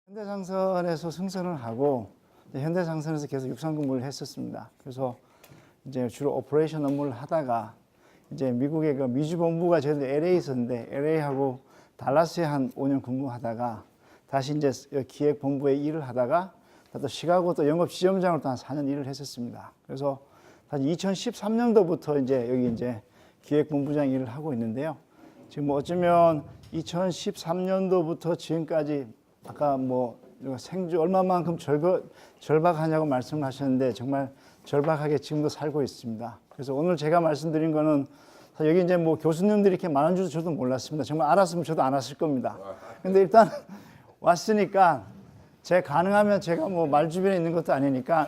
현대장선에서 승선을 하고 현대장선에서 계속 육상 근무를 했었습니다. 그래서 이제 주로 오퍼레이션 업무를 하다가 이제 미국의 그 미주본부가 저희들 LA에 있었는데 LA하고 달라스에 한 5년 근무하다가 다시 이제 기획본부에 일을 하다가 또 시카고 또 영업 지점장으로 또 한 4년 일을 했었습니다. 그래서 다시 2013년도부터 이제 여기 이제 기획본부장 일을 하고 있는데요. 지금 뭐 어쩌면 2013년도부터 지금까지 아까 뭐 생주 얼마만큼 절박하냐고 말씀을 하셨는데 정말 절박하게 지금도 살고 있습니다. 그래서 오늘 제가 말씀드린 거는 여기 이제 뭐 교수님들이 이렇게 많은 줄 저도 몰랐습니다. 정말 알았으면 저도 안 왔을 겁니다. 근데 일단 왔으니까 가능하면 제가 뭐 말 주변에 있는 것도 아니니까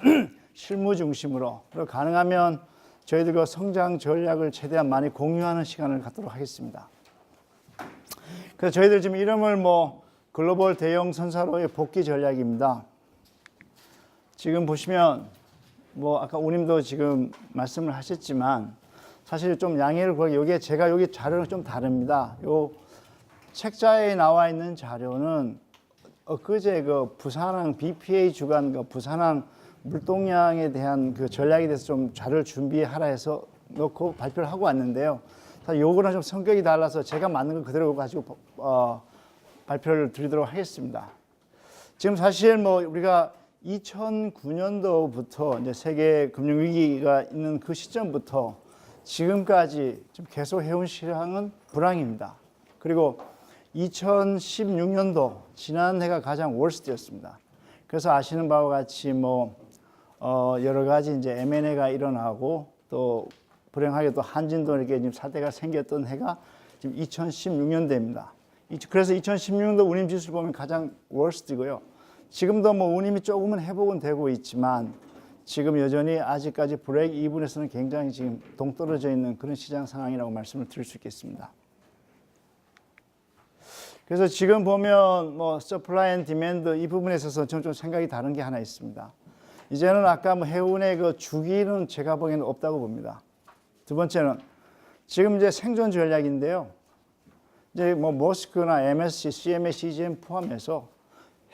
실무 중심으로 그리고 가능하면 저희들 그 성장 전략을 최대한 많이 공유하는 시간을 갖도록 하겠습니다. 그래서 저희들 지금 이름을 뭐 글로벌 대형 선사로의 복귀 전략입니다. 지금 보시면 뭐 아까 우님도 지금 말씀을 하셨지만 사실 좀 양해를 구하기 여기에 제가 여기 자료는 좀 다릅니다. 요 책자에 나와 있는 자료는 엊그제 그 부산항 BPA 주간 그 부산항 물동량에 대한 그 전략에 대해서 좀 자료를 준비하라 해서 놓고 발표를 하고 왔는데요. 사실 요거는 좀 성격이 달라서 제가 만든 걸 그대로 가지고 발표를 드리도록 하겠습니다. 지금 사실 뭐 우리가 2009년도부터 이제 세계 금융 위기가 있는 그 시점부터 지금까지 좀 계속 해온 시장은 불황입니다. 그리고 2016년도 지난해가 가장 월스트였습니다. 그래서 아시는 바와 같이 뭐 여러 가지 이제 M&A가 일어나고 또 불행하게 또 한진도 이렇게 지금 사태가 생겼던 해가 지금 2016년도입니다. 그래서 2016년도 운임 지수를 보면 가장 월스트고요. 지금도 뭐 운임이 조금은 회복은 되고 있지만 지금 여전히 아직까지 브레이크 이븐에서는 굉장히 지금 동떨어져 있는 그런 시장 상황이라고 말씀을 드릴 수 있겠습니다. 그래서 지금 보면 뭐 서플라이 앤 디맨드 이 부분에 있어서 저는 좀 생각이 다른 게 하나 있습니다. 이제는 아까 뭐 해운의 그 주기는 제가 보기에는 없다고 봅니다. 두 번째는 지금 이제 생존 전략인데요. 이제 뭐 머스크나 MSC, CMA, CGM 포함해서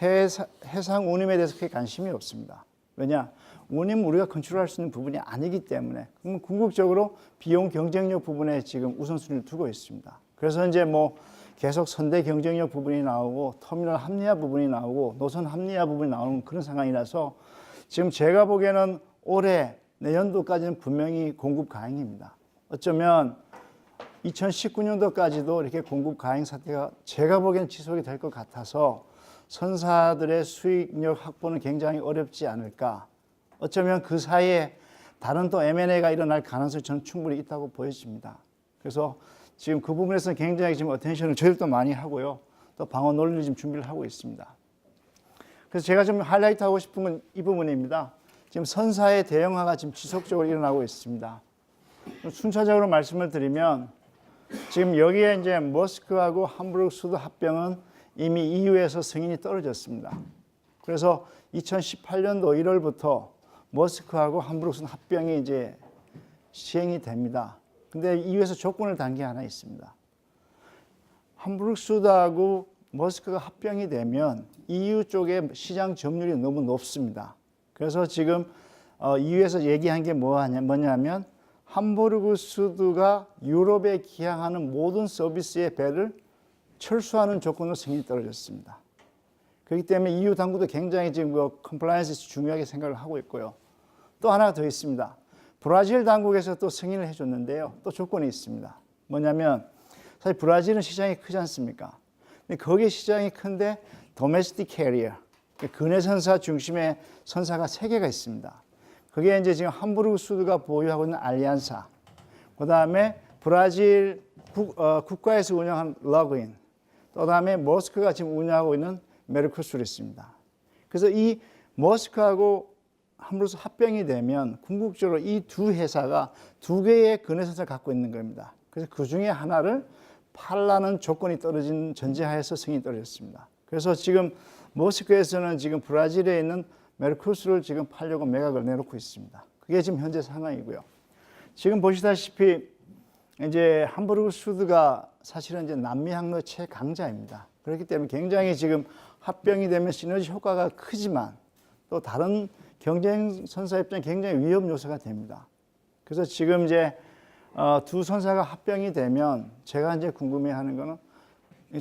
해상 운임에 대해서 그렇게 관심이 없습니다. 왜냐? 운임은 우리가 컨트롤할 수 있는 부분이 아니기 때문에 궁극적으로 비용 경쟁력 부분에 지금 우선순위를 두고 있습니다. 그래서 이제 뭐 계속 선대 경쟁력 부분이 나오고 터미널 합리화 부분이 나오고 노선 합리화 부분이 나오는 그런 상황이라서 지금 제가 보기에는 올해 내년도까지는 분명히 공급 가행입니다. 어쩌면 2019년도까지도 이렇게 공급 가행 사태가 제가 보기에는 지속이 될 것 같아서 선사들의 수익력 확보는 굉장히 어렵지 않을까. 어쩌면 그 사이에 다른 또 M&A가 일어날 가능성이 저는 충분히 있다고 보여집니다. 그래서 지금 그 부분에서는 굉장히 지금 어텐션을 저희들도 많이 하고요. 또 방어 논리를 지금 준비를 하고 있습니다. 그래서 제가 좀 하이라이트 하고 싶은 건 이 부분입니다. 지금 선사의 대형화가 지금 지속적으로 일어나고 있습니다. 순차적으로 말씀을 드리면 지금 여기에 이제 머스크하고 함부르크 수도 합병은 이미 EU에서 승인이 떨어졌습니다. 그래서 2018년도 1월부터 머스크하고 함부르크 수도 합병이 이제 시행이 됩니다. 근데 EU에서 조건을 단 게 하나 있습니다. 함부르크 수도하고 머스크가 합병이 되면 EU 쪽의 시장 점유율이 너무 높습니다. 그래서 지금 EU에서 얘기한 게 뭐냐면 함부르크 수도가 유럽에 기항하는 모든 서비스의 배를 철수하는 조건으로 승인이 떨어졌습니다. 그렇기 때문에 EU 당국도 굉장히 지금 그 컴플라이언스 중요하게 생각을 하고 있고요. 또 하나 더 있습니다. 브라질 당국에서 또 승인을 해줬는데요. 또 조건이 있습니다. 뭐냐면 사실 브라질은 시장이 크지 않습니까? 근데 거기에 시장이 큰데 도메스틱 캐리어, 근해 선사 중심의 선사가 3개가 있습니다. 그게 이제 지금 함부르크 수도가 보유하고 있는 알리안사, 그 다음에 브라질 국가에서 운영한 러그인, 또 다음에 머스크가 지금 운영하고 있는 메르코수르 있습니다. 그래서 이 머스크하고 함부르크 합병이 되면 궁극적으로 이 두 회사가 2개의 근해선사를 갖고 있는 겁니다. 그래서 그 중에 하나를 팔라는 조건이 떨어진 전제하에서 승인이 떨어졌습니다. 그래서 지금 머스크에서는 지금 브라질에 있는 메르코수를 지금 팔려고 매각을 내놓고 있습니다. 그게 지금 현재 상황이고요. 지금 보시다시피 이제 함부르크 수도가 사실은 이제 남미 항로 최강자입니다. 그렇기 때문에 굉장히 지금 합병이 되면 시너지 효과가 크지만 또 다른 경쟁 선사 입장에 굉장히 위험 요소가 됩니다. 그래서 지금 이제 두 선사가 합병이 되면 제가 이제 궁금해하는 거는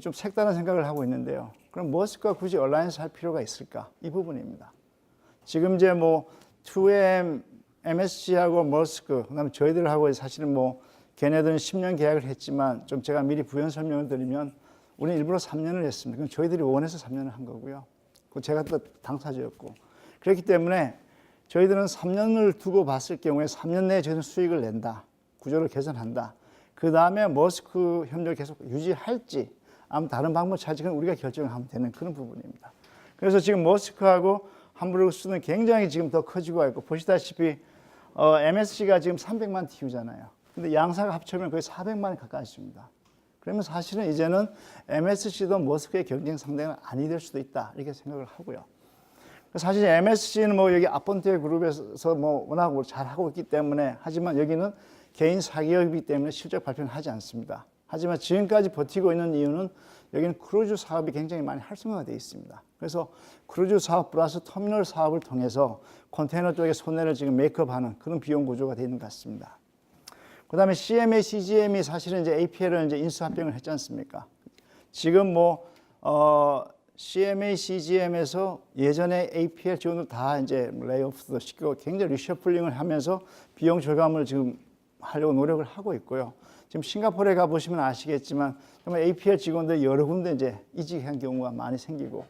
좀 색다른 생각을 하고 있는데요. 그럼 머스크가 굳이 얼라이언스 할 필요가 있을까? 이 부분입니다. 지금 이제 뭐 2M, MSC하고 머스크, 그다음에 저희들하고 사실은 뭐 걔네들은 10년 계약을 했지만 좀 제가 미리 부연 설명을 드리면 우리는 일부러 3년을 했습니다. 그럼 저희들이 원해서 3년을 한 거고요. 제가 또 당사자였고 그렇기 때문에 저희들은 3년을 두고 봤을 경우에 3년 내에 저희는 수익을 낸다. 구조를 개선한다. 그 다음에 머스크 협력을 계속 유지할지 아무 다른 방법 찾지 그건 우리가 결정을 하면 되는 그런 부분입니다. 그래서 지금 머스크하고 함부르크스는 굉장히 지금 더 커지고 있고 보시다시피 MSC가 지금 300만 TU잖아요. 근데 양사가 합치면 거의 400만이 가까워집니다. 그러면 사실은 이제는 MSC도 머스크의 경쟁 상대는 아니 될 수도 있다 이렇게 생각을 하고요. 사실 MSC는 뭐 여기 아폰테 그룹에서 뭐 워낙 잘 하고 있기 때문에 하지만 여기는 개인 사기업이기 때문에 실적 발표는 하지 않습니다. 하지만 지금까지 버티고 있는 이유는 여기는 크루즈 사업이 굉장히 많이 활성화가 되어 있습니다. 그래서 크루즈 사업 플러스 터미널 사업을 통해서 컨테이너 쪽에 손해를 지금 메이크업하는 그런 비용 구조가 되어 있는 것 같습니다. 그다음에 CMA, CGM이 사실은 이제 APL을 이제 인수 합병을 했지 않습니까? 지금 뭐 CMA, CGM에서 예전에 APL 직원들 다 이제 레이오프도 시키고 굉장히 리셔플링을 하면서 비용 절감을 지금 하려고 노력을 하고 있고요. 지금 싱가포르에 가 보시면 아시겠지만 정말 APL 직원들 여러 군데 이제 이직한 경우가 많이 생기고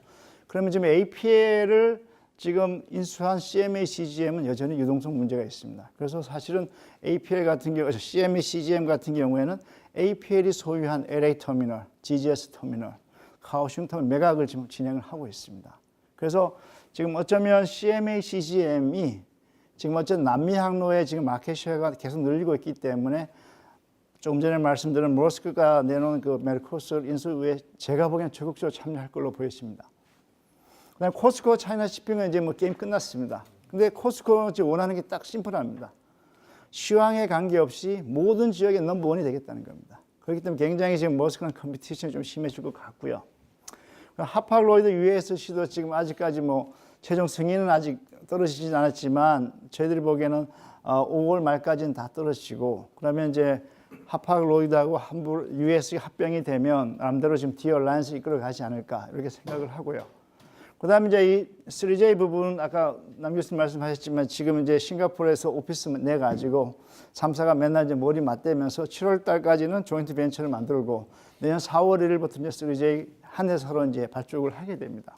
그러면 지금 APL을 지금 인수한 CMA, CGM은 여전히 유동성 문제가 있습니다. 그래서 사실은 APL 같은 경우, CMA, CGM 같은 경우에는 APL이 소유한 LA 터미널, GGS 터미널, 카오슝 터미널 매각을 지금 진행을 하고 있습니다. 그래서 지금 어쩌면 CMA, CGM이 지금 어쨌든 남미 항로에 지금 마켓쉐어가 계속 늘리고 있기 때문에 조금 전에 말씀드린 머스크가 내놓은 그 메르코스를 인수에 제가 보기엔 적극적으로 참여할 걸로 보였습니다. 그다음에 코스코 차이나 시핑은 이제 뭐 게임 끝났습니다. 근데 코스코는 지금 원하는 게 딱 심플합니다. 시황에 관계없이 모든 지역의 넘버원이 되겠다는 겁니다. 그렇기 때문에 굉장히 지금 머스크랑 컴피티션이 좀 심해질 것 같고요. 하팍로이드 USC도 지금 아직까지 뭐 최종 승인은 아직 떨어지진 않았지만 저희들이 보기에는 5월 말까지는 다 떨어지고 그러면 이제 하팍로이드하고 USC 합병이 되면 나름대로 지금 디얼라이언스 이끌어 가지 않을까 이렇게 생각을 하고요. 그다음에 이제 이 3J 부분 아까 남 교수님 말씀하셨지만 지금 이제 싱가포르에서 오피스 내 가지고 3사가 맨날 이제 머리 맞대면서 7월 달까지는 조인트 벤처를 만들고 내년 4월 1일부터 이제 3J 한 회사로 이제 발족을 하게 됩니다.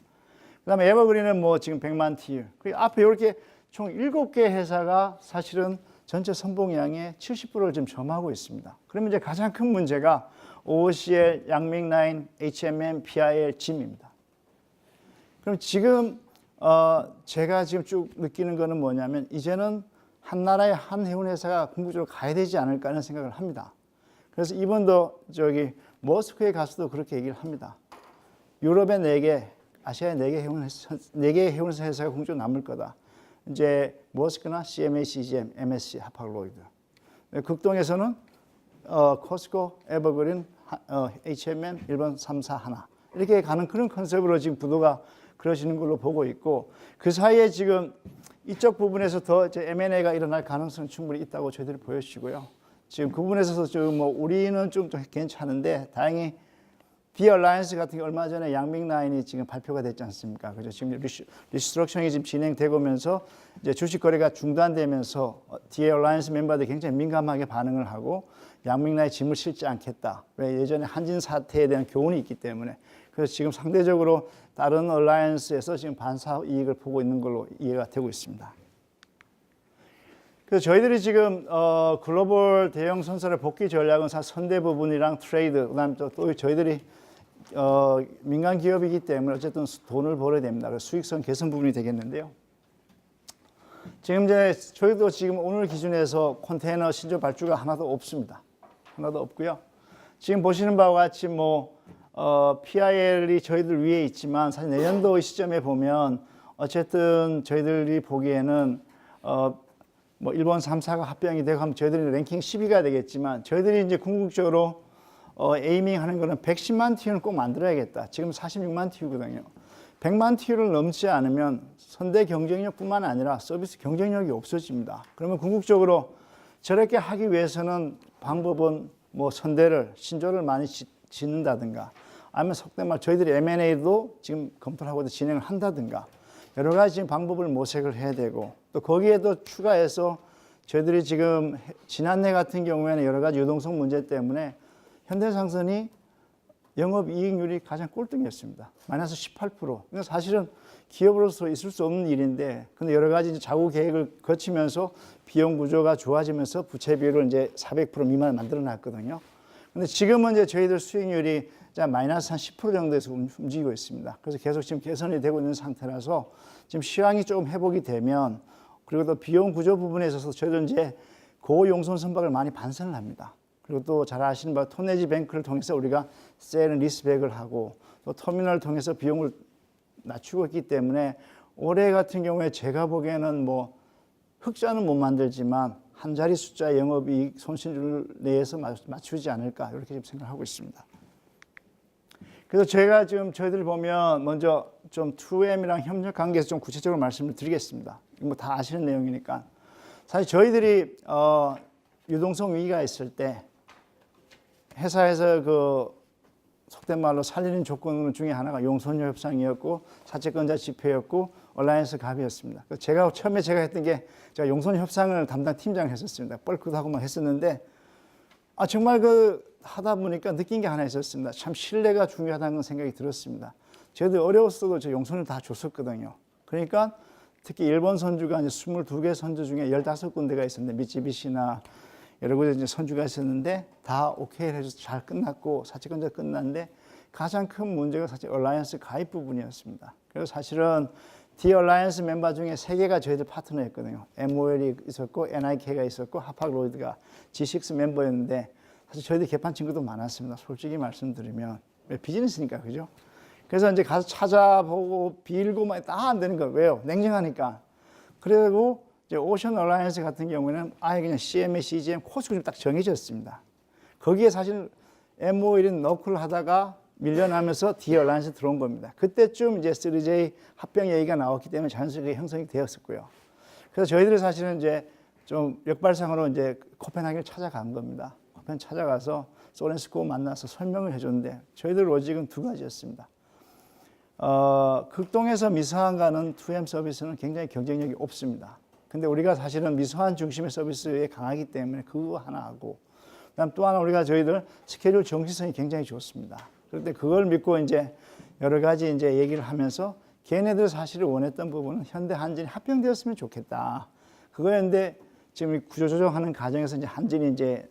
그다음에 에버그린은 뭐 지금 100만 TU. 그 앞에 이렇게 총 7개 회사가 사실은 전체 선봉량의 70%를 지금 점하고 있습니다. 그러면 이제 가장 큰 문제가 OCL, 양밍라인, HMM, PIL, 짐입니다. 그럼 지금 제가 지금 쭉 느끼는 거는 뭐냐면 이제는 한 나라의 한 해운 회사가 궁극적으로 가야 되지 않을까 하는 생각을 합니다. 그래서 이번도 저기 머스크에 가서도 그렇게 얘기를 합니다. 유럽의 4개, 아시아의 4개의 해운 회사가 궁극적으로 남을 거다. 이제 머스크나 CMA, CGM, MSC, 하팍로이드. 극동에서는 코스코, 에버그린, HMM, 일본 3사 하나. 이렇게 가는 그런 컨셉으로 지금 구도가 그러시는 걸로 보고 있고 그 사이에 지금 이쪽 부분에서 더 이제 M&A가 일어날 가능성은 충분히 있다고 저희들이 보여주시고요. 지금 그 부분에서 지금 뭐 우리는 좀 괜찮은데 다행히 디얼라이언스 같은 게 얼마 전에 양밍라인이 지금 발표가 됐지 않습니까? 그죠? 지금 리스트럭처링이 지금 진행되면서 이제 주식 거래가 중단되면서 디얼라이언스 멤버들이 굉장히 민감하게 반응을 하고 양밍라인 짐을 실지 않겠다. 왜 예전에 한진 사태에 대한 교훈이 있기 때문에 그래서 지금 상대적으로 다른 얼라이언스에서 지금 반사 이익을 보고 있는 걸로 이해가 되고 있습니다. 그래서 저희들이 지금 글로벌 대형 선사의 복귀 전략은 사실 선대 부분이랑 트레이드, 그다음에 또 저희들이 민간 기업이기 때문에 어쨌든 돈을 벌어야 됩니다. 그래서 수익성 개선 부분이 되겠는데요. 지금 이제 저희도 지금 오늘 기준에서 컨테이너 신조 발주가 하나도 없습니다. 하나도 없고요. 지금 보시는 바와 같이 뭐 PIL이 저희들 위에 있지만 사실 내년도 시점에 보면 어쨌든 저희들이 보기에는 뭐 일본 3사가 합병이 되고 하면 저희들이 랭킹 10위가 되겠지만 저희들이 이제 궁극적으로 에이밍 하는 거는 110만 TU는 꼭 만들어야겠다. 지금 46만 TU거든요. 100만 TU를 넘지 않으면 선대 경쟁력뿐만 아니라 서비스 경쟁력이 없어집니다. 그러면 궁극적으로 저렇게 하기 위해서는 방법은 뭐 선대를 신조를 많이 짓는다든가 아니면 속된 말 저희들이 M&A도 지금 검토를 하고 진행을 한다든가 여러 가지 지금 방법을 모색을 해야 되고 또 거기에도 추가해서 저희들이 지금 지난해 같은 경우에는 여러 가지 유동성 문제 때문에 현대상선이 영업이익률이 가장 꼴등이었습니다. 마이너스 18%. 이건 사실은 기업으로서 있을 수 없는 일인데, 근데 여러 가지 이제 자구 계획을 거치면서 비용 구조가 좋아지면서 부채 비율을 이제 400% 미만을 만들어 놨거든요. 근데 지금은 이제 저희들 수익률이 마이너스 한 10% 정도에서 움직이고 있습니다. 그래서 계속 지금 개선이 되고 있는 상태라서 지금 시황이 조금 회복이 되면 그리고 또 비용 구조 부분에 있어서 저희들 이제 고용손 선박을 많이 반선을 합니다. 그리고 또 잘 아시는 바와 톤네지 뱅크를 통해서 우리가 셀 리스백을 하고 또 터미널을 통해서 비용을 낮추고 있기 때문에 올해 같은 경우에 제가 보기에는 뭐 흑자는 못 만들지만 한 자리 숫자 영업이익 손실을 내에서 맞추지 않을까 이렇게 지금 생각하고 있습니다. 그래서 제가 지금 저희들 보면 먼저 좀 2M이랑 협력 관계에서 좀 구체적으로 말씀을 드리겠습니다. 뭐 다 아시는 내용이니까. 사실 저희들이 유동성 위기가 있을 때 회사에서 그 속된 말로 살리는 조건 중에 하나가 용선료 협상이었고 사채권자 집회였고 얼라이언스 갑이었습니다. 제가 처음에 했던 게 제가 용선료 협상을 담당 팀장을 했었습니다. 뻘크도 하고 막 했었는데 정말 하다 보니까 느낀 게 하나 있었습니다. 참 신뢰가 중요하다는 생각이 들었습니다. 저희들 어려웠어도 저 용선료 다 줬었거든요. 그러니까 특히 일본 선주가 이제 22개 선주 중에 15군데가 있었는데 미쯔비시나 여러 군데 이제 선주가 있었는데 다 오케이 해서 잘 끝났고 사채권자 끝났는데 가장 큰 문제가 사실 얼라이언스 가입 부분이었습니다. 그래서 사실은 디얼라이언스 멤버 중에 3개가 저희들 파트너였거든요. MOL이 있었고 NIK가 있었고 하팍로이드가 G6 멤버였는데 사실 저희들 개판 친구도 많았습니다. 솔직히 말씀드리면 비즈니스니까 그죠? 그래서 이제 가서 찾아보고 빌고 막 다 안 되는 거예요. 왜요? 냉정하니까. 그리고 이제 오션 얼라이언스 같은 경우에는 아예 그냥 CMA, CGM 코스가 좀 딱 정해졌습니다. 거기에 사실 MOL은 너클 하다가 밀려나면서 디얼라이언스 들어온 겁니다. 그때쯤 이제 3J 합병 얘기가 나왔기 때문에 자연스럽게 형성이 되었었고요. 그래서 저희들이 사실은 이제 좀 역발상으로 이제 코펜하겐을 찾아간 겁니다. 코펜 찾아가서 소렌스코 만나서 설명을 해줬는데 저희들 로직은 2가지였습니다. 극동에서 미소한 가는 2M 서비스는 굉장히 경쟁력이 없습니다. 근데 우리가 사실은 미소한 중심의 서비스에 강하기 때문에 그거 하나 하고 그다음 또 하나 우리가 저희들 스케줄 정시성이 굉장히 좋습니다. 그런데 그걸 믿고 이제 여러 가지 이제 얘기를 하면서 걔네들 사실을 원했던 부분은 현대 한진이 합병되었으면 좋겠다. 그거였는데 지금 구조조정하는 과정에서 이제 한진이 이제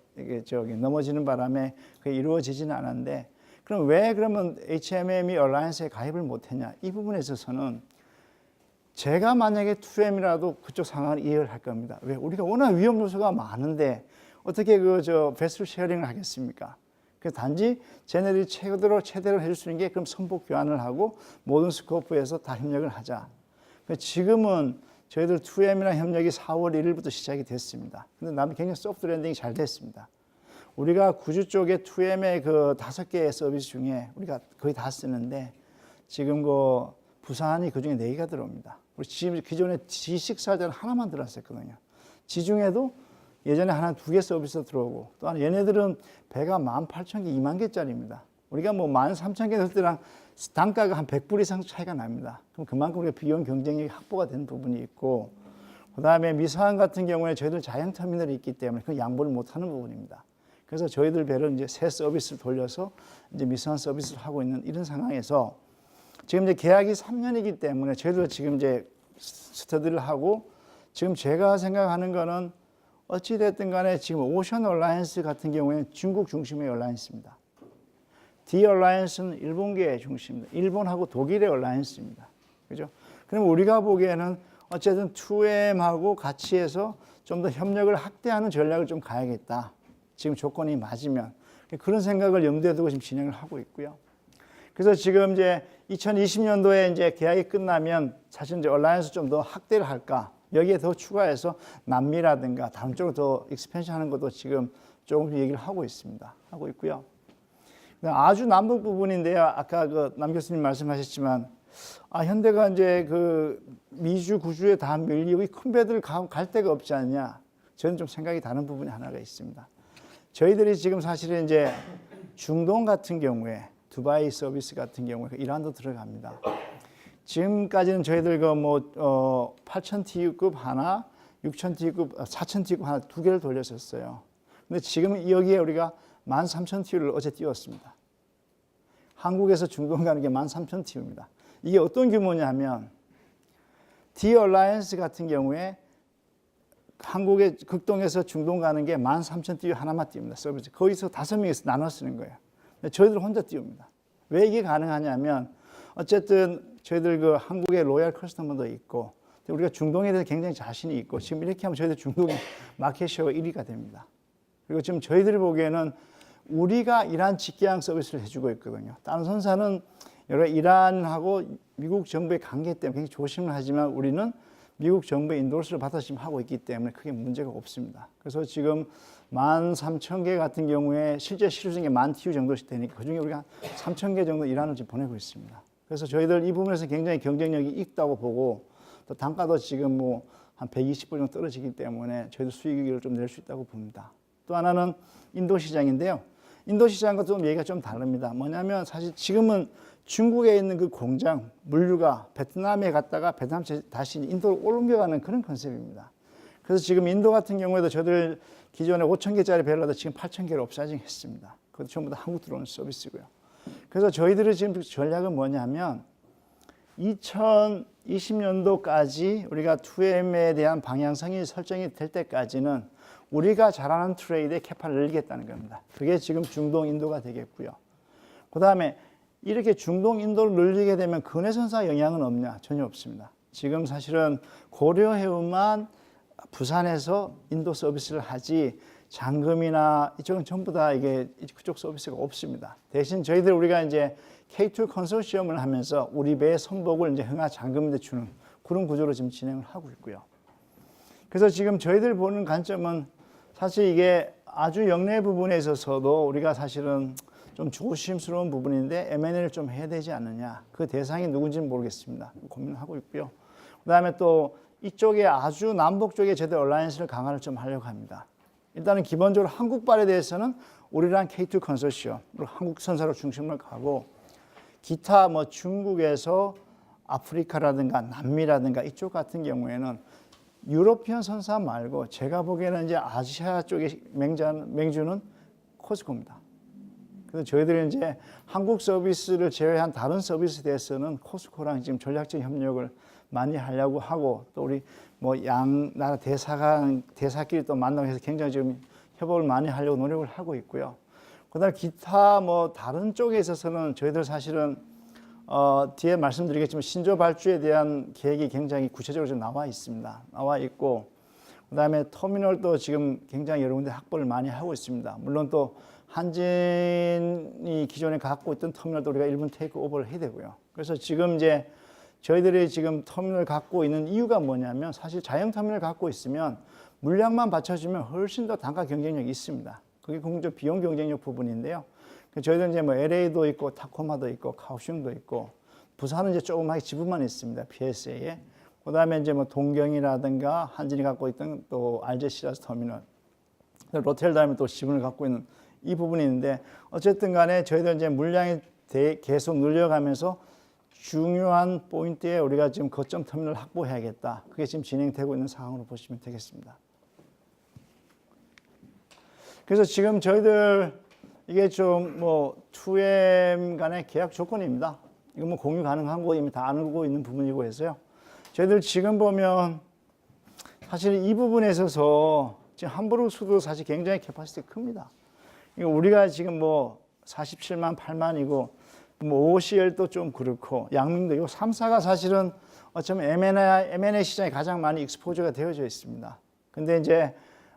넘어지는 바람에 그게 이루어지지는 않았는데 그럼 왜 그러면 HMM이 얼라이언스에 가입을 못했냐? 이 부분에 있어서는 제가 만약에 2M이라도 그쪽 상황을 이해를 할 겁니다. 왜? 우리가 워낙 위험 요소가 많은데 어떻게 베스트 쉐어링을 하겠습니까? 그래서 단지 쟤네들이 최대로 해줄 수 있는 게 그럼 선복 교환을 하고 모든 스코프에서 다 협력을 하자. 지금은 저희들 2M이랑 협력이 4월 1일부터 시작이 됐습니다. 근데 굉장히 소프트 랜딩이 잘 됐습니다. 우리가 구주 쪽에 2M의 5개의 서비스 중에 우리가 거의 다 쓰는데 지금 부산이 그 중에 4개가 들어옵니다. 우리 기존에 G6 할 때는 하나만 들어왔었거든요. 지중해도 예전에 하나 2개 서비스 들어오고 또 하나 얘네들은 배가 18,000개, 2만 개짜리입니다. 우리가 13,000개 될 때랑 단가가 한 100불 이상 차이가 납니다. 그럼 그만큼 우리가 비용 경쟁력이 확보가 된 부분이 있고 그다음에 미사항 같은 경우에 저희들 자연 터미널이 있기 때문에 그 양보를 못하는 부분입니다. 그래서 저희들 배를 이제 새 서비스를 돌려서 이제 미사항 서비스를 하고 있는 이런 상황에서 지금 이제 계약이 3년이기 때문에 저희도 지금 이제 스터디를 하고 지금 제가 생각하는 거는 어찌됐든 간에 지금 오션 얼라이언스 같은 경우에는 중국 중심의 얼라이언스입니다. D 얼라이언스는 일본계의 중심입니다. 일본하고 독일의 얼라이언스입니다. 그죠? 그럼 우리가 보기에는 어쨌든 2M하고 같이 해서 좀 더 협력을 확대하는 전략을 좀 가야겠다. 지금 조건이 맞으면. 그런 생각을 염두에 두고 지금 진행을 하고 있고요. 그래서 지금 이제 2020년도에 이제 계약이 끝나면 사실 이제 얼라이언스 좀 더 확대를 할까? 여기에 더 추가해서 남미라든가 다른 쪽으로 더 익스펜션 하는 것도 지금 조금 얘기를 하고 있습니다. 하고 있고요. 아주 남북 부분인데요. 아까 남 교수님 말씀하셨지만 현대가 이제 그 미주, 구주에 다 밀리고 이 큰 배들 갈 데가 없지 않냐. 저는 좀 생각이 다른 부분이 하나가 있습니다. 저희들이 지금 사실은 이제 중동 같은 경우에 두바이 서비스 같은 경우에 이란도 들어갑니다. 지금까지는 저희들 그 8,000TU급 하나, 6,000TU급, 4,000TU급 하나 두 개를 돌렸었어요. 근데 지금 여기에 우리가 13,000TU를 어제 띄웠습니다. 한국에서 중동 가는 게 13,000TU입니다. 이게 어떤 규모냐면 D-Alliance 같은 경우에 한국의 극동에서 중동 가는 게 13,000TU 하나만 띄웁니다. 서비스. 거기서 5명이서 나눠 쓰는 거예요. 저희들 혼자 띄웁니다. 왜 이게 가능하냐면 어쨌든 저희들 그 한국의 로얄 커스터머도 있고 우리가 중동에 대해서 굉장히 자신이 있고 지금 이렇게 하면 저희들 중동의 마켓쉐어가 1위가 됩니다. 그리고 지금 저희들이 보기에는 우리가 이란 직계항 서비스를 해주고 있거든요. 다른 선사는 여러 이란하고 미국 정부의 관계 때문에 굉장히 조심을 하지만 우리는 미국 정부의 인도르스를 받아서 지금 하고 있기 때문에 크게 문제가 없습니다. 그래서 지금 13,000개 같은 경우에 실제 실효적인 게 10,000TU 정도씩 되니까 그중에 우리가 3,000개 정도 이란을 지금 보내고 있습니다. 그래서 저희들 이 부분에서 굉장히 경쟁력이 있다고 보고 또 단가도 지금 뭐 한 120불 정도 떨어지기 때문에 저희도 수익을 좀 낼 수 있다고 봅니다. 또 하나는 인도 시장인데요. 인도 시장과 좀 얘기가 좀 다릅니다. 뭐냐면 사실 지금은 중국에 있는 그 공장, 물류가 베트남에 갔다가 베트남 다시 인도로 옮겨가는 그런 컨셉입니다. 그래서 지금 인도 같은 경우에도 저들 기존에 5,000개짜리 배럴도 지금 8,000개로 업사이징 했습니다. 그것도 전부 다 한국 들어오는 서비스고요. 그래서 저희들의 지금 전략은 뭐냐면 2020년도까지 우리가 2M에 대한 방향성이 설정이 될 때까지는 우리가 잘하는 트레이드의 캐파를 늘리겠다는 겁니다. 그게 지금 중동 인도가 되겠고요. 그 다음에 이렇게 중동 인도를 늘리게 되면 근해선사 영향은 없냐? 전혀 없습니다. 지금 사실은 고려해운만 부산에서 인도 서비스를 하지 장금이나 이쪽은 전부 다 이게 그쪽 서비스가 없습니다. 대신 저희들 우리가 이제 K2 컨소시엄을 하면서 우리 배의 선복을 이제 흥하 장금인데 주는 그런 구조로 지금 진행을 하고 있고요. 그래서 지금 저희들 보는 관점은 사실 이게 아주 영내 부분에 있어서도 우리가 사실은 좀 조심스러운 부분인데 M&A를 좀 해야 되지 않느냐. 그 대상이 누군지는 모르겠습니다. 고민하고 있고요. 그다음에 또 이쪽에 아주 남북 쪽에 제대로 얼라이언스를 강화를 좀 하려고 합니다. 일단은 기본적으로 한국발에 대해서는 우리랑 K2 컨소시엄, 한국 선사로 중심을 가고 기타 뭐 중국에서 아프리카라든가 남미라든가 이쪽 같은 경우에는 유로피언 선사 말고 제가 보기에는 이제 아시아 쪽의 맹주는 코스코입니다. 그래서 저희들이 이제 한국 서비스를 제외한 다른 서비스에 대해서는 코스코랑 지금 전략적 협력을 많이 하려고 하고 또 우리 뭐 양 나라 대사끼리 또 만나고 해서 굉장히 지금 협업을 많이 하려고 노력을 하고 있고요. 그다음 기타 뭐 다른 쪽에 있어서는 저희들 사실은 뒤에 말씀드리겠지만 신조 발주에 대한 계획이 굉장히 구체적으로 좀 나와 있습니다. 나와 있고 그다음에 터미널도 지금 굉장히 여러 군데 확보를 많이 하고 있습니다. 물론 또 한진이 기존에 갖고 있던 터미널도 우리가 일본 테이크 오버를 해야 되고요. 그래서 지금 이제 저희들이 지금 터미널을 갖고 있는 이유가 뭐냐면 사실 자영 터미널을 갖고 있으면 물량만 받쳐주면 훨씬 더 단가 경쟁력이 있습니다. 그게 공적 비용 경쟁력 부분인데요. 저희들은 이제 뭐 LA도 있고 타코마도 있고 카오슝도 있고 부산은 이제 조그맣게 지분만 있습니다. PSA에. 그다음에 이제 뭐 동경이라든가 한진이 갖고 있던 또 알제시라스 터미널, 로텔담이 또 지분을 갖고 있는 이 부분이 있는데 어쨌든 간에 저희들 이제 물량이 계속 늘려가면서 중요한 포인트에 우리가 지금 거점 터미널을 확보해야겠다. 그게 지금 진행되고 있는 상황으로 보시면 되겠습니다. 그래서 지금 저희들 이게 좀 뭐 2M 간의 계약 조건입니다. 이거 뭐 공유 가능한 거 이미 다 알고 있는 부분이고 해서요. 저희들 지금 보면 사실 이 부분에 있어서 지금 함부르크도 사실 굉장히 캐파시티 큽니다. 우리가 지금 뭐 47만, 8만이고 뭐 OCL도 좀 그렇고 양민도 이 3사가 사실은 어쩌면 M&A 시장에 가장 많이 익스포저가 되어져 있습니다. 근데 이제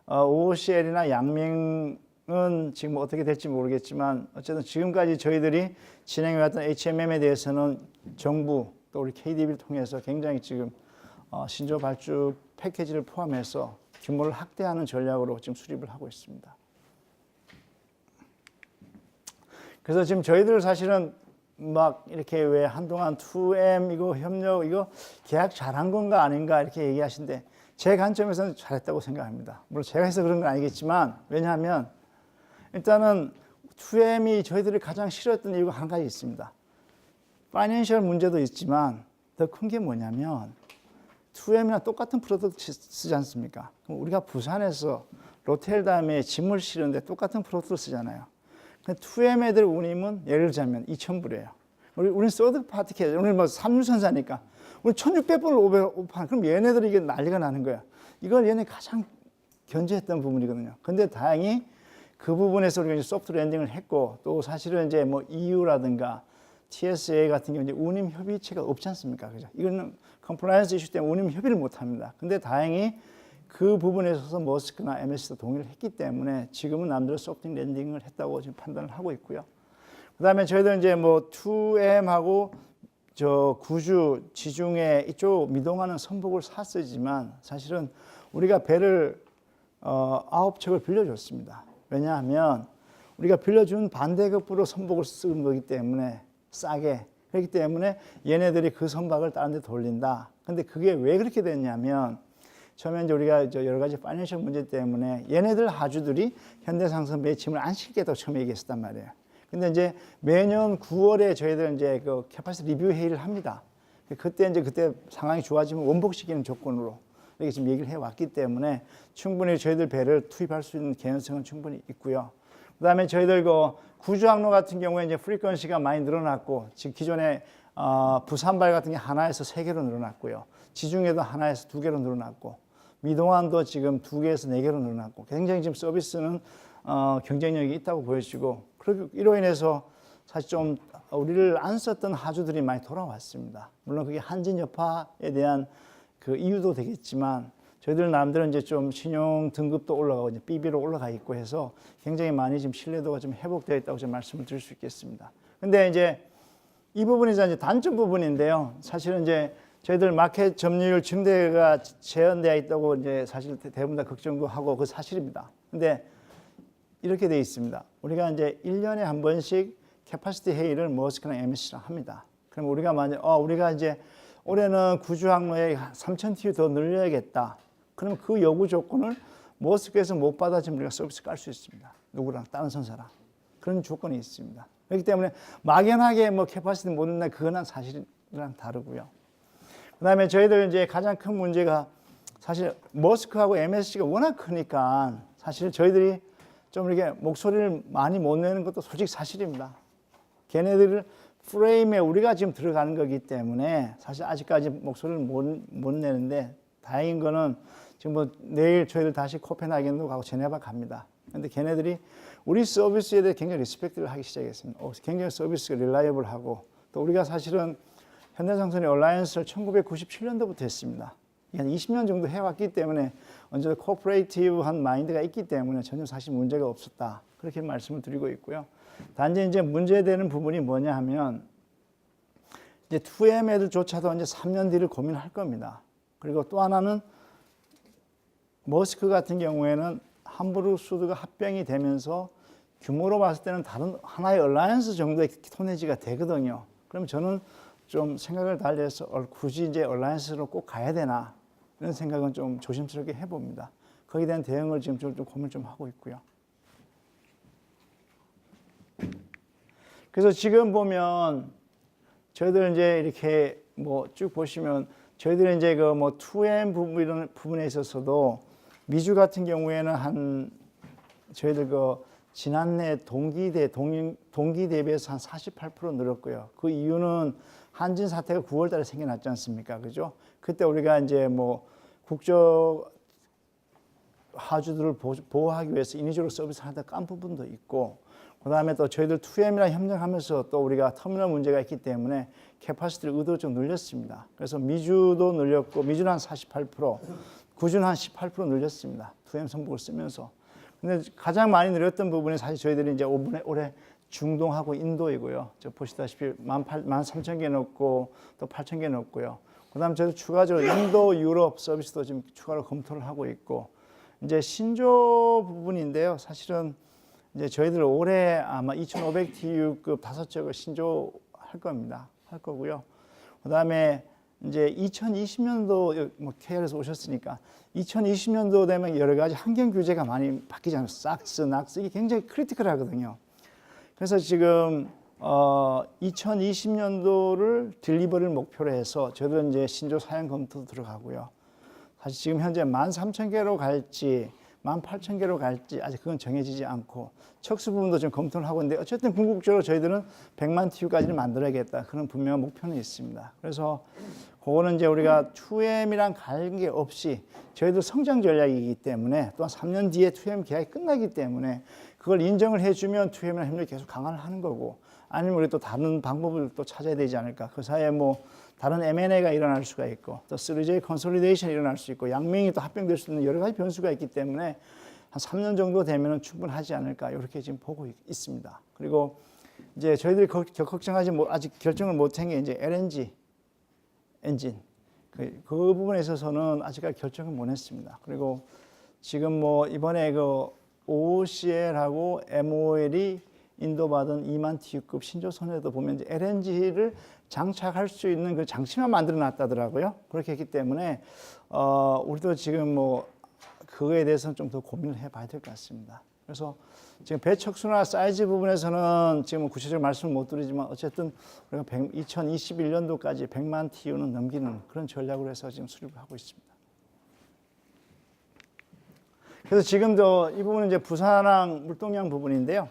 OCL이나 양명은 지금 어떻게 될지 모르겠지만 어쨌든 지금까지 저희들이 진행해왔던 HMM에 대해서는 정부 또 우리 KDB를 통해서 굉장히 지금 신조 발주 패키지를 포함해서 규모를 확대하는 전략으로 지금 수립을 하고 있습니다. 그래서 지금 저희들 사실은 막 이렇게 왜 한동안 2M 이거 협력 이거 계약 잘한 건가 아닌가 이렇게 얘기하신데 제 관점에서는 잘했다고 생각합니다. 물론 제가 해서 그런 건 아니겠지만 왜냐하면 일단은 2M이 저희들이 가장 싫어했던 이유가 한 가지 있습니다. 파이낸셜 문제도 있지만 더 큰 게 뭐냐면 2M이랑 똑같은 프로덕트 쓰지 않습니까? 그럼 우리가 부산에서 로테르담에 짐을 실는데 똑같은 프로덕트를 쓰잖아요. 2M 애들 운임은 예를 들자면 2,000불이에요. 우리는 서드 파티 캐 우리는 뭐 삼류선사니까 우리 1,600불을 오버하는 그럼 얘네들이 이게 난리가 나는 거야. 이걸 얘네 가장 견제했던 부분이거든요. 근데 다행히 그 부분에서 우리가 이제 소프트 랜딩을 했고 또 사실은 이제 뭐 EU라든가 TSA 같은 경우 이제 운임 협의체가 없지 않습니까? 그죠? 이거는 컴플라이언스 이슈 때문에 운임 협의를 못 합니다. 근데 다행히 그 부분에 있어서 머스크나 MS도 동의를 했기 때문에 지금은 남대로 소프트 랜딩을 했다고 지금 판단을 하고 있고요. 그다음에 저희들 이제 뭐 2M하고 저 구주 지중해 이쪽 미동하는 선복을 샀지만 사실은 우리가 배를 9척을 빌려줬습니다. 왜냐하면 우리가 빌려준 반대급부로 선복을 쓰는 거기 때문에 싸게 그렇기 때문에 얘네들이 그 선박을 다른 데 돌린다. 근데 그게 왜 그렇게 됐냐면 처음에 이제 우리가 여러 가지 파이낸셜 문제 때문에 얘네들 하주들이 현대상선배에 짐을 안 실겠다고 처음에 얘기했었단 말이에요. 근데 이제 매년 9월에 저희들 이제 그 캐파시티 리뷰 회의를 합니다. 그때 상황이 좋아지면 원복시키는 조건으로 이렇게 지금 얘기를 해왔기 때문에 충분히 저희들 배를 투입할 수 있는 개연성은 충분히 있고요. 그다음에 저희들 그 구주항로 같은 경우에 이제 프리퀀시가 많이 늘어났고 지금 기존에 부산발 같은 게 하나에서 3개로 늘어났고요. 지중해도 하나에서 2개로 늘어났고 미동안도 지금 2개에서 4개로 늘어났고 굉장히 지금 서비스는 경쟁력이 있다고 보여지고 그리고 이로 인해서 사실 좀 우리를 안 썼던 하주들이 많이 돌아왔습니다. 물론 그게 한진 여파에 대한 그 이유도 되겠지만 저희들 나름대로 이제 좀 신용 등급도 올라가고 이제 BB로 올라가 있고 해서 굉장히 많이 지금 신뢰도가 좀 회복되어 있다고 좀 말씀을 드릴 수 있겠습니다. 근데 이제 이 부분이 이제 단점 부분인데요. 사실은 이제 저희들 마켓 점유율 증대가 제한되어 있다고 이제 사실 대부분 다 걱정도 하고 그 사실입니다. 근데 이렇게 되어 있습니다. 우리가 이제 1년에 한 번씩 캐파시티 회의를 머스크랑 MSC랑 합니다. 그럼 우리가 만약 우리가 이제 올해는 구주 항로에 3,000TU 더 늘려야겠다. 그러면 그 요구 조건을 머스크에서 못 받아지면 우리가 서비스 깔 수 있습니다. 누구랑 다른 선사랑 그런 조건이 있습니다. 그렇기 때문에 막연하게 뭐 캐파시티 못 넣나 그거는 사실이랑 다르고요. 그다음에 저희들 이제 가장 큰 문제가 사실 머스크하고 MSC가 워낙 크니까 사실 저희들이 좀 이렇게 목소리를 많이 못 내는 것도 솔직히 사실입니다. 걔네들을 프레임에 우리가 지금 들어가는 거기 때문에 사실 아직까지 목소리를 못 내는데 다행인 거는 지금 뭐 내일 저희들 다시 코펜하겐도 가고 제네바 갑니다. 근데 걔네들이 우리 서비스에 대해 굉장히 리스펙트를 하기 시작했습니다. 굉장히 서비스가 릴라이어블하고 또 우리가 사실은 현대상선의 얼라이언스를 1997년도부터 했습니다. 한 20년 정도 해왔기 때문에 언제나 코퍼레이티브한 마인드가 있기 때문에 전혀 사실 문제가 없었다. 그렇게 말씀을 드리고 있고요. 단지 이제 문제되는 부분이 뭐냐 하면 이제 2M 애들조차도 이제 3년 뒤를 고민할 겁니다. 그리고 또 하나는 머스크 같은 경우에는 함부르크수드가 합병이 되면서 규모로 봤을 때는 다른 하나의 얼라이언스 정도의 토네지가 되거든요. 그럼 저는 좀 생각을 달리해서 굳이 이제 얼라이언스로 꼭 가야 되나 이런 생각은 좀 조심스럽게 해봅니다. 거기에 대한 대응을 지금 좀 고민 좀 하고 있고요. 그래서 지금 보면 저희들 이제 이렇게 뭐 쭉 보시면 저희들이 이제 그 뭐 2M 부분 이런 부분에 있어서도 미주 같은 경우에는 저희들 그 지난해 동기 대비해서 한 48% 늘었고요. 그 이유는 한진 사태가 9월 달에 생겨났지 않습니까? 그죠? 그때 우리가 이제 뭐 국적 하주들을 보호하기 위해서 인위적으로 서비스를 하다 깐 부분도 있고 그 다음에 또 저희들 2M이랑 협력하면서 또 우리가 터미널 문제가 있기 때문에 캐파시티를 의도로 좀 늘렸습니다. 그래서 미주도 늘렸고 미주는 한 48%, 구주는 한 18% 늘렸습니다. 2M 성복을 쓰면서. 근데 가장 많이 늘렸던 부분이 사실 저희들이 이제 올해 중동하고 인도이고요. 저 보시다시피 13,000개 넣었고 또 8,000개 넣었고요. 그 다음 저희 추가적으로 인도, 유럽 서비스도 지금 추가로 검토를 하고 있고 이제 신조 부분인데요. 사실은 이제 저희들 올해 아마 2,500TU급 5척을 신조할 할 겁니다. 할 거고요. 그다음에 이제 2020년도 뭐 KR에서 오셨으니까 2020년도 되면 여러 가지 환경 규제가 많이 바뀌잖아요. 삭스, 낙스 이게 굉장히 크리티컬하거든요. 그래서 지금 2020년도를 딜리버리를 목표로 해서 저희도 이제 신조 사양 검토도 들어가고요. 사실 지금 현재 13,000개로 갈지 18,000개로 갈지 아직 그건 정해지지 않고 척수 부분도 지금 검토를 하고 있는데 어쨌든 궁극적으로 저희들은 100만 TU까지는 만들어야겠다. 그런 분명한 목표는 있습니다. 그래서 그거는 이제 우리가 2M이랑 관계없이 저희도 성장 전략이기 때문에 또한 3년 뒤에 2M 계약이 끝나기 때문에 그걸 인정을 해주면 2M이랑 협력이 계속 강화를 하는 거고 아니면 우리 또 다른 방법을 또 찾아야 되지 않을까. 그 사이에 뭐 다른 M&A가 일어날 수가 있고 또 3J 컨솔리데이션이 일어날 수 있고 양명이 또 합병될 수 있는 여러 가지 변수가 있기 때문에 한 3년 정도 되면 충분하지 않을까 이렇게 지금 보고 있습니다. 그리고 이제 저희들이 걱정하지 아직 결정을 못한 게 이제 LNG 엔진 그 부분에 있어서는 아직까지 결정을 못 했습니다. 그리고 지금 뭐 이번에 그 OCL하고 MOL이 인도받은 2만 TU급 신조선에도 보면 이제 LNG를 장착할 수 있는 그 장치만 만들어 놨다더라고요. 그렇게 했기 때문에 우리도 지금 뭐 그거에 대해서는 좀 더 고민을 해봐야 될 것 같습니다. 그래서 지금 배척수나 사이즈 부분에서는 지금 구체적으로 말씀을 못 드리지만 어쨌든 우리가 2021년도까지 100만 TU는 넘기는 그런 전략으로 해서 지금 수립을 하고 있습니다. 그래서 지금도 이 부분은 이제 부산항 물동량 부분인데요.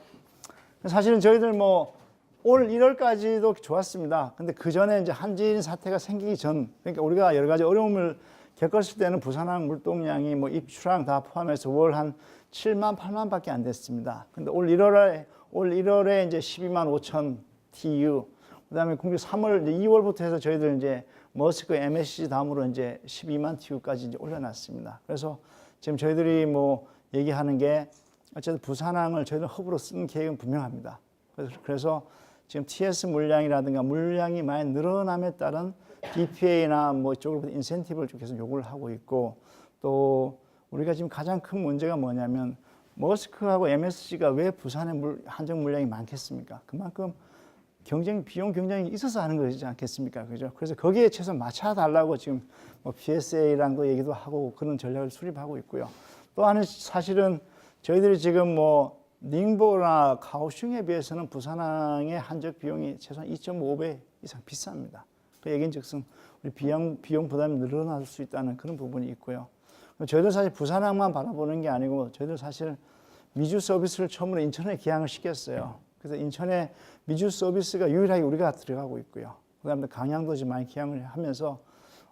사실은 저희들 뭐 올 1월까지도 좋았습니다. 근데 그 전에 이제 한진 사태가 생기기 전, 그러니까 우리가 여러 가지 어려움을 겪었을 때는 부산항 물동량이 뭐 입출항 다 포함해서 월 한 7만, 8만밖에 안 됐습니다. 근데 올 1월에 이제 12만 5천 TU, 그다음에 공비 3월, 이제 2월부터 해서 저희들 이제 머스크 MSC 다음으로 이제 12만 TU까지 이제 올려놨습니다. 그래서 지금 저희들이 뭐 얘기하는 게 어쨌든 부산항을 저희들 허브로 쓰는 계획은 분명합니다. 그래서 지금 TS 물량이라든가 물량이 많이 늘어남에 따른 BPA나 뭐 이쪽으로부터 인센티브를 좀 계속 요구를 하고 있고 또 우리가 지금 가장 큰 문제가 뭐냐면 머스크하고 MSC가 왜 부산에 한정 물량이 많겠습니까? 그만큼 비용 경쟁이 있어서 하는 거지 않겠습니까? 그죠? 그래서 거기에 최소한 맞춰달라고 지금 뭐 PSA랑도 얘기도 하고 그런 전략을 수립하고 있고요. 또 하나 사실은 저희들이 지금 뭐 닝보나 카오슝에 비해서는 부산항의 한적 비용이 최소한 2.5배 이상 비쌉니다. 그 얘기인즉슨 우리 비용 부담이 늘어날 수 있다는 그런 부분이 있고요. 저희들 사실 부산항만 바라보는 게 아니고 저희들 사실 미주 서비스를 처음으로 인천에 기항을 시켰어요. 그래서 인천에 미주 서비스가 유일하게 우리가 들어가고 있고요. 그다음에 강양도 지금 많이 기항을 하면서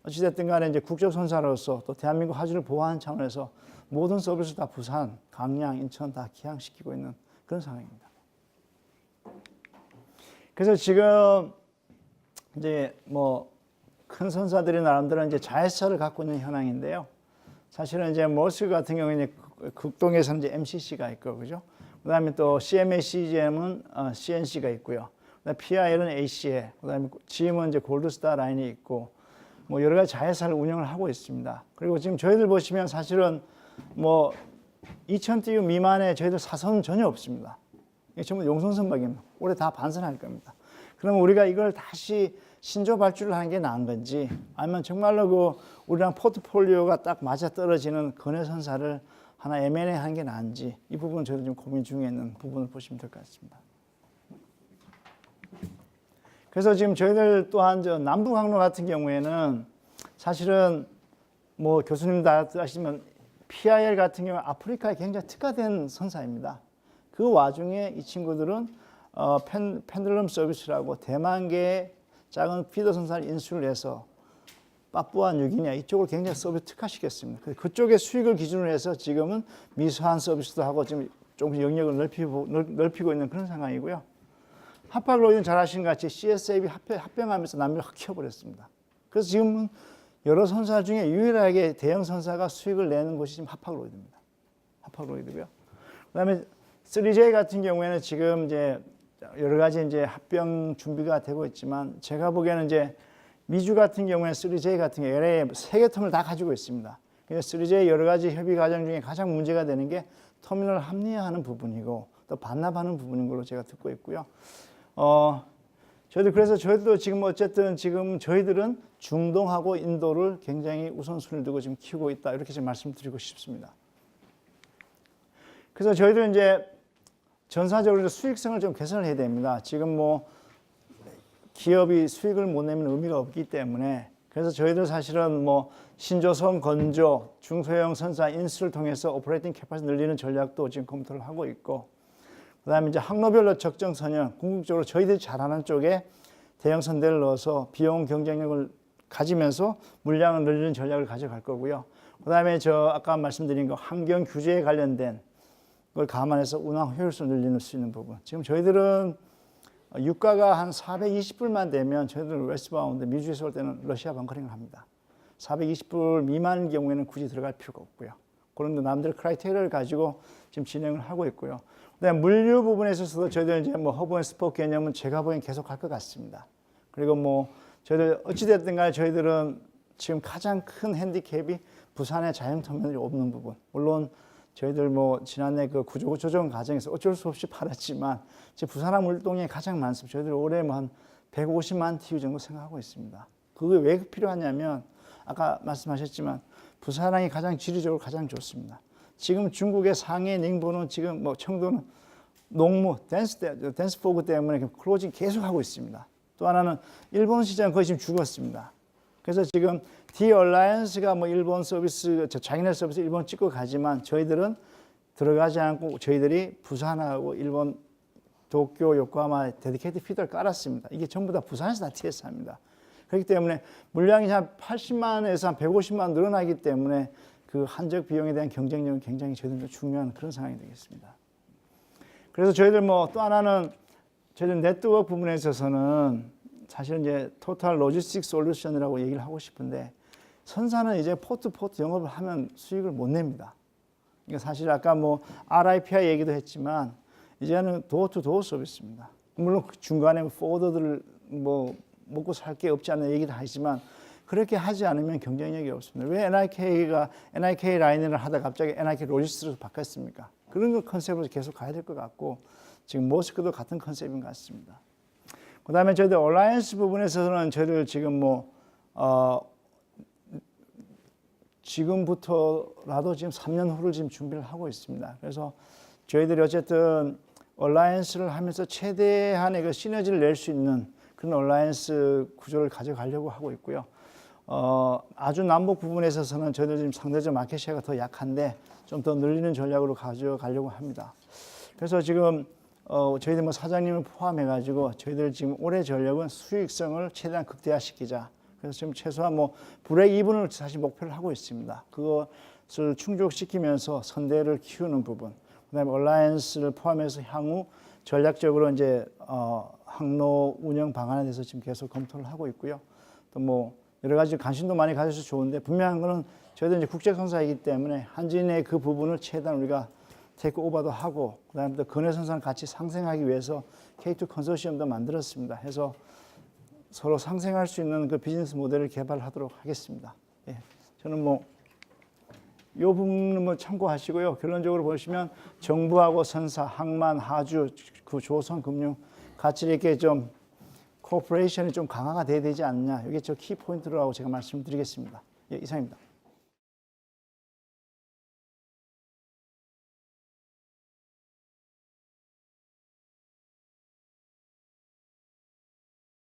어찌됐든 간에 이제 국적선사로서 또 대한민국 화주를 보호하는 차원에서 모든 서비스 다 부산, 강양, 인천 다 기항시키고 있는 그런 상황입니다. 그래서 지금 이제 뭐 큰 선사들이 나름대로 이제 자회사를 갖고 있는 현황인데요. 사실은 이제 머스크 같은 경우는 극동에서는 이제 MCC가 있고, 그죠? 그다음에 또 CMA, CGM은 CNC가 있고요. 그다음에 PIL은 ACA, 그다음에 GM은 이제 골드스타 라인이 있고, 뭐 여러 가지 자회사를 운영을 하고 있습니다. 그리고 지금 저희들 보시면 사실은 뭐 2,000TU 미만의 저희들 사선은 전혀 없습니다. 이게 전부 용선선박입니다. 올해 다 반선할 겁니다. 그러면 우리가 이걸 다시 신조 발주를 하는 게 나은 건지 아니면 정말로 그 우리랑 포트폴리오가 딱 맞아 떨어지는 근해선사를 하나 M&A 하는 게 나은지 이 부분은 저희도 좀 고민 중에 있는 부분을 보시면 될 것 같습니다. 그래서 지금 저희들 또한 저 남북항로 같은 경우에는 사실은 뭐 교수님 다 아시면 PIL 같은 경우 아프리카에 굉장히 특화된 선사입니다. 그 와중에 이 친구들은 펜들럼 서비스라고 대만계의 작은 피더 선사를 인수를 해서 파푸아 뉴기니아 이쪽을 굉장히 서비스 특화시켰습니다. 그쪽의 수익을 기준으로 해서 지금은 미수한 서비스도 하고 지금 조금 영역을 넓히고 있는 그런 상황이고요. 하파글로이드는 잘 아시는 것 같이 CSAB 합병하면서 남미를 확 키워버렸습니다. 그래서 지금은 여러 선사 중에 유일하게 대형 선사가 수익을 내는 곳이 지금 하파글로이드입니다. 하파글로이드고요. 그다음에 3J 같은 경우에는 지금 이제 여러 가지 이제 합병 준비가 되고 있지만 제가 보기에는 이제 미주 같은 경우에 3J 같은 경우 LA 세 개 터미널 다 가지고 있습니다. 그래서 3J 여러 가지 협의 과정 중에 가장 문제가 되는 게 터미널 합리화하는 부분이고 또 반납하는 부분인 걸로 제가 듣고 있고요. 그래서 저희들도 지금 어쨌든 지금 저희들은 중동하고 인도를 굉장히 우선순위를 두고 지금 키우고 있다. 이렇게 좀 말씀드리고 싶습니다. 그래서 저희들은 이제 전사적으로 수익성을 좀 개선을 해야 됩니다. 지금 뭐 기업이 수익을 못 내면 의미가 없기 때문에 그래서 저희들 사실은 뭐 신조선 건조, 중소형 선사 인수를 통해서 오퍼레이팅 캐파시티 늘리는 전략도 지금 검토를 하고 있고 그다음에 이제 항로별로 적정 선형, 궁극적으로 저희들이 잘하는 쪽에 대형 선대를 넣어서 비용 경쟁력을 가지면서 물량을 늘리는 전략을 가져갈 거고요. 그다음에 저 아까 말씀드린 거 환경 규제에 관련된 걸 감안해서 운항 효율성을 늘릴 수 있는 부분. 지금 저희들은 유가가 한 420불만 되면 저희들은 웨스트바운드 미주에서 올 때는 러시아 방커링을 합니다. 420불 미만인 경우에는 굳이 들어갈 필요가 없고요. 그런 남들 크라이테리아를 가지고 지금 진행을 하고 있고요. 그다음에 물류 부분에 있어서도 저희들 이제 뭐 허브 앤 스포크 개념은 제가 보기엔 계속 할 것 같습니다. 그리고 뭐 저희들 어찌됐든 간에 저희들은 지금 가장 큰 핸디캡이 부산의 자영터미널이 없는 부분. 물론 저희들 뭐 지난해 그 구조 조정 과정에서 어쩔 수 없이 팔았지만 지금 부산항 물동량이 가장 많습니다. 저희들 올해 뭐 한 150만 TU 정도 생각하고 있습니다. 그게 왜 필요하냐면 아까 말씀하셨지만 부산항이 가장 지리적으로 가장 좋습니다. 지금 중국의 상해, 닝보는 지금 뭐 청도는 농무, 댄스 포그 때문에 클로징 계속 하고 있습니다. 또 하나는 일본 시장 거의 지금 죽었습니다. 그래서 지금 디얼라이언스가 뭐 일본 서비스, 자기네 서비스 일본 찍고 가지만 저희들은 들어가지 않고 저희들이 부산하고 일본 도쿄, 요코하마 데디케이트 피더를 깔았습니다. 이게 전부 다 부산에서 다 TS합니다. 그렇기 때문에 물량이 한 80만에서 한 150만 늘어나기 때문에 그 한적 비용에 대한 경쟁력은 굉장히 저희들 중요한 그런 상황이 되겠습니다. 그래서 저희들 뭐 또 하나는 저희들 네트워크 부분에 있어서는 사실은 이제 토탈 로지스틱 솔루션이라고 얘기를 하고 싶은데 선사는 이제 포트 영업을 하면 수익을 못 냅니다. 그러니까 사실 아까 뭐 RIPI 얘기도 했지만 이제는 도어 투 도어 서비스입니다. 물론 중간에 포워더들을 뭐 먹고 살 게 없지 않는 얘기도 하지만 그렇게 하지 않으면 경쟁력이 없습니다. 왜 NIK 라인을 하다 갑자기 NIK 로지스틱으로 바꿨습니까? 그런 컨셉으로 계속 가야 될 것 같고 지금 모스크도 같은 컨셉인 것 같습니다. 그다음에 저희들 얼라이언스 부분에서는 저희들 지금 뭐 지금부터라도 지금 3년 후를 지금 준비를 하고 있습니다. 그래서 저희들이 어쨌든 얼라이언스를 하면서 최대한의 그 시너지를 낼 수 있는 그런 얼라이언스 구조를 가져가려고 하고 있고요. 아주 남북 부분에 있어서는 저희들 지금 상대적 마켓 셰어가 더 약한데 좀 더 늘리는 전략으로 가져가려고 합니다. 그래서 지금 저희들 뭐 사장님을 포함해가지고 저희들 지금 올해 전략은 수익성을 최대한 극대화시키자. 그래서 지금 최소한 뭐 브레이크 이븐을 사실 목표를 하고 있습니다. 그것을 충족시키면서 선대를 키우는 부분, 그다음에 얼라이언스를 포함해서 향후 전략적으로 이제 항로 운영 방안에 대해서 지금 계속 검토를 하고 있고요. 또 뭐 여러 가지 관심도 많이 가져서 좋은데 분명한 거는 저희도 이제 국제 선사이기 때문에 한진의 그 부분을 최대한 우리가 테이크 오버도 하고 그다음에 또 근해 선사를 같이 상생하기 위해서 K2 컨소시엄도 만들었습니다. 해서 서로 상생할 수 있는 그 비즈니스 모델을 개발하도록 하겠습니다. 예. 저는 뭐 이 부분은 뭐 참고하시고요. 결론적으로 보시면 정부하고 선사, 항만, 하주, 그 조선 금융 같이 이렇게 좀 코퍼레이션이 좀 강화가 돼야 되지 않느냐. 이게 저 키 포인트라고 제가 말씀드리겠습니다. 예, 이상입니다.